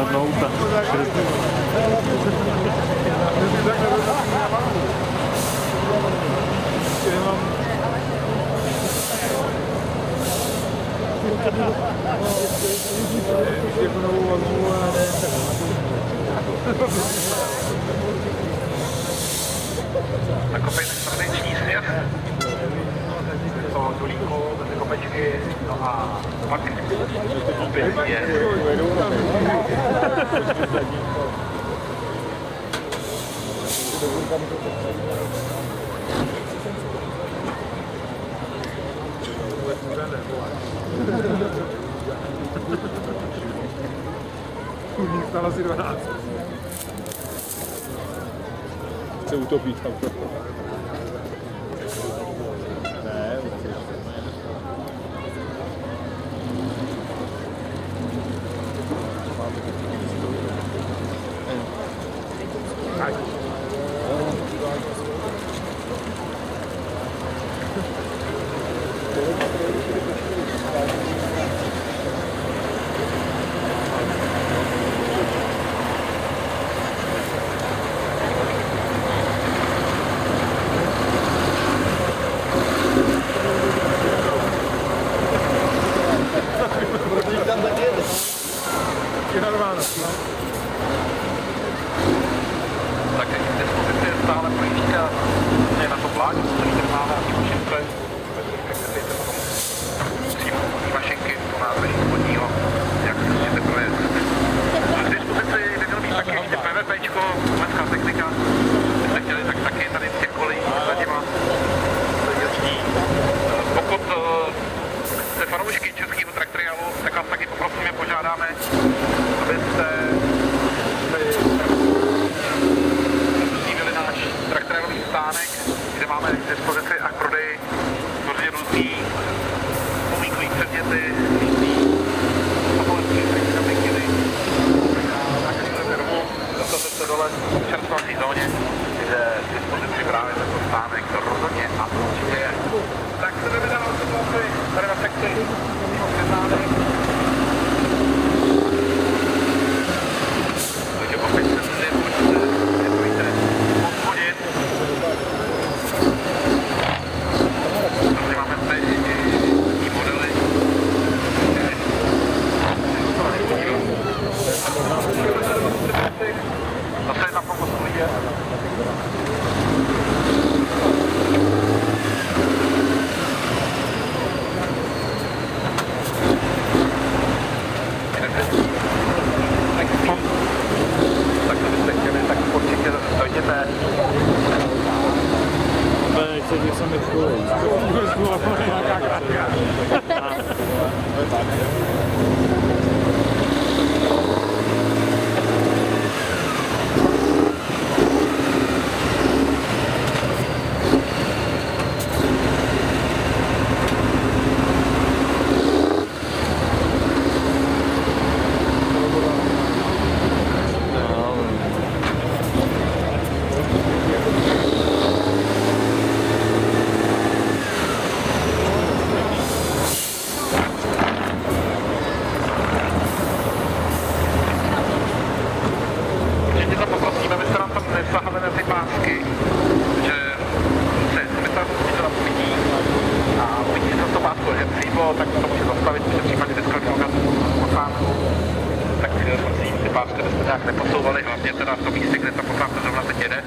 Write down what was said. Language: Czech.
zvládnout. Takový srdeční směr. To dolíku, ty kopečky, no a pak opět je. Kurník stál asi 12. Chce utopit auto. Ne, Tak dispozice je stále projížďka na to vlák, který tady máme na té mašince. Musíme mašinky, to nás není spodního, jak si teprve je. V dispozici by mělo být taky ještě PVPčko, vojenská technika. Kdybyste chtěli, tak taky tady těch kolejí za těma jezdí. Pokud jste fanoušky českého traktoriálu, tak vás taky poprosíme, požádáme, abyste navštívili náš traktoriálový stánek, kde máme k dispozici a k prodeji různě různý pomínkový předměty, poholenský techniky, dostal se dole v čerstvací zóně, kde k dispozici právě tento stánek to rozhodně a určitě je. Tak se jdeme dál tady na sekci přiznánek. Takže opět se nebojte odchodit. Tady máme zde i modely. Zase jedna pomoc je. Tak to byste chtěli, tak určitě dojděte. Nechci, že jsem vychůlil. Nějaká krátka. Nesahali na ty pásky, že se vystavit na vidí a vidí, že to pásku je přímo, tak to může zastavit, že v případě diskvalifikace posádku, tak prosím, ty pásky byste nějak neposouvali, hlavně teda v tom místě, kde ta posádka zrovna teď jede.